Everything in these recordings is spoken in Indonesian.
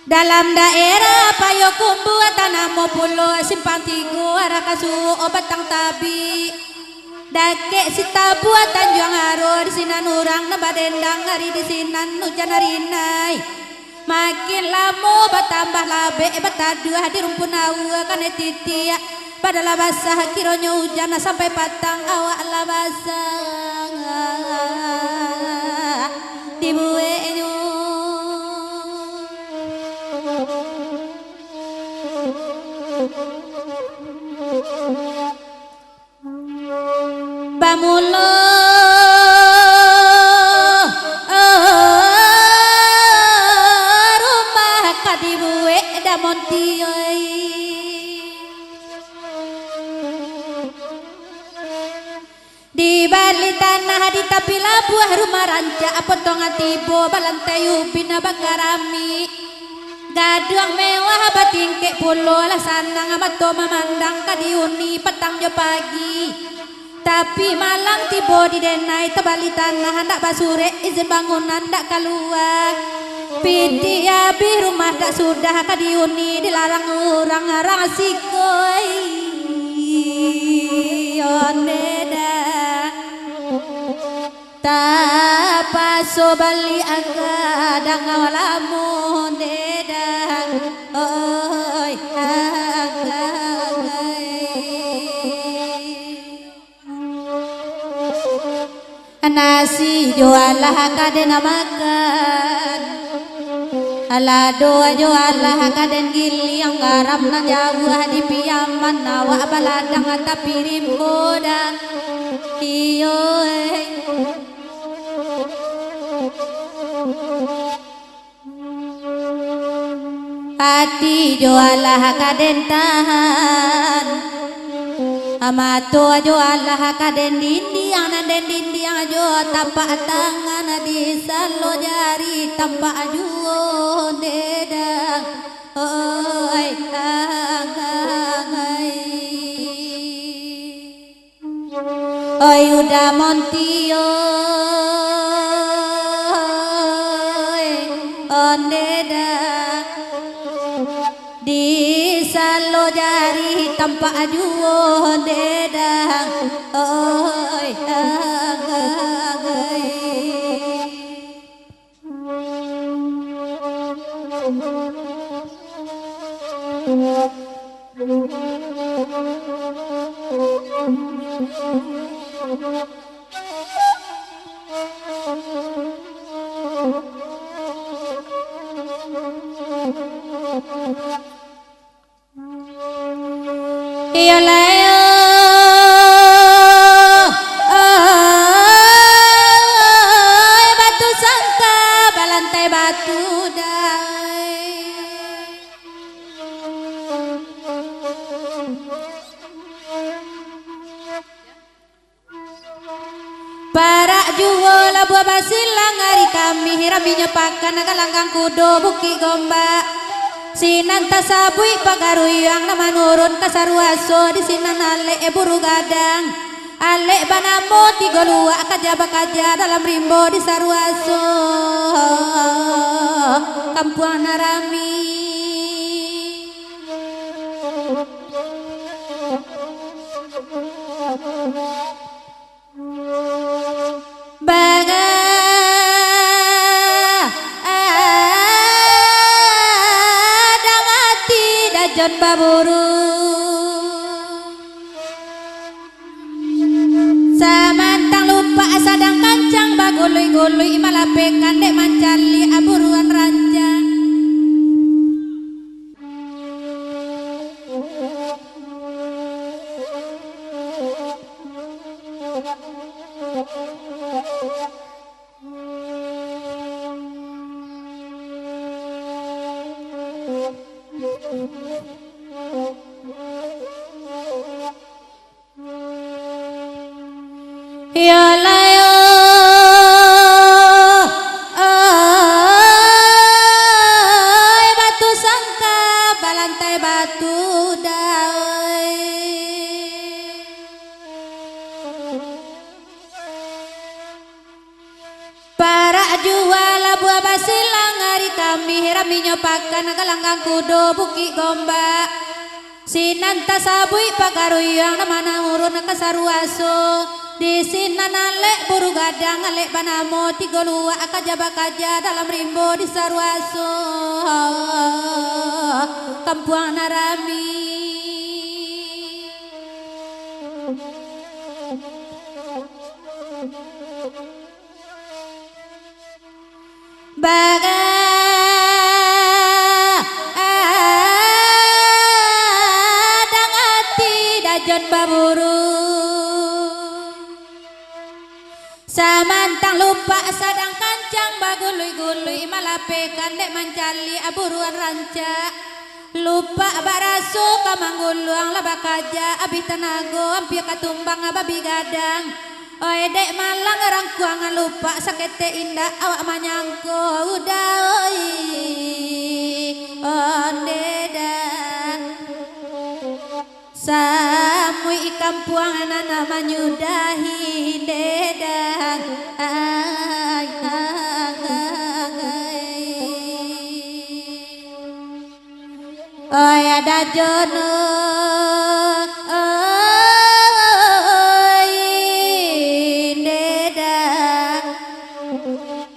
Dalam daerah Payokumbu Tanamo Pulo Simpatiku Arakasu obat tang tabi Dake sita buat Tanjuang Haro di sinan urang nabadendang hari di sinan hujan harinai makin lama bertambah labe betadu di rumpun awa kane titia pada labasah kironya hujan sampai patang awak labasah dibuenyo Bamulo rumah kadibuwe damonti di balik tanah di tapi labuah rumah ranca potongan tibo balantai ubina bakarami gaduang mewah batingke pulo lasana ngamato memandang kadiuni petang jo pagi tapi malang tibo di denai tebali tanah ndak basure izin bangunan ndak keluar piti abi rumah ndak sudah kadiuni dilarang orang orang sikoi oneda tapaso bali agada ngawalamu dedang oi nasi jualah kaden makan alado jualah kaden gili yang garam na jauh di piaman nawa baladang tapi rimbodan iyo hati jualah kaden tahan amato jualah kaden dindi yang jo tapak tangan di salo jari tampak ajuo dedang oi tangai oi udah montio on dedang di salo jari tampak ajuo dedang oi batu sangka balantai batu dai para juwo labuah basilang hari kami hiraminya pakan kalanggang kudo buki gombak sinan tasabui pagaruyang nama nurun kasaruaso di sinan ale buru gadang ale banamo tiga lua kaja bakaja dalam rimbo di saruaso kampuan narami baga Jon baburu samantang lupa gului malapekan dek mancali aburuan ranjang. Ya layo batu sangka balantai batu daun para jual buah basilang hari kami rami nyopakan kalanggang kudo buki gombak sinanta sabui pagaruyang namana urun kasaruaso di sina nalek buru gadang alek banamo tiga lua akaja bakaja dalam rimbo di saruaso kampuang narami bagadang hati dajon baburu samantang lupa sadang kancang bagului-gului malapekan dek mancali aburuan ranca lupa barasu kamangguluang labakaja abih tenago ampir katumbang ababi gadang oi dek malang rangkuangan lupa sakete indah awak manyangko udah oi ondedan samui kampuang nana manyudahi dedang oi ada jono oi dedang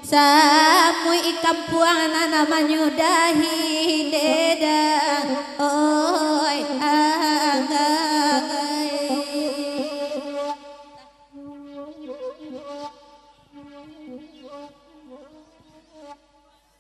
samui kampuang nana manyudahi dedang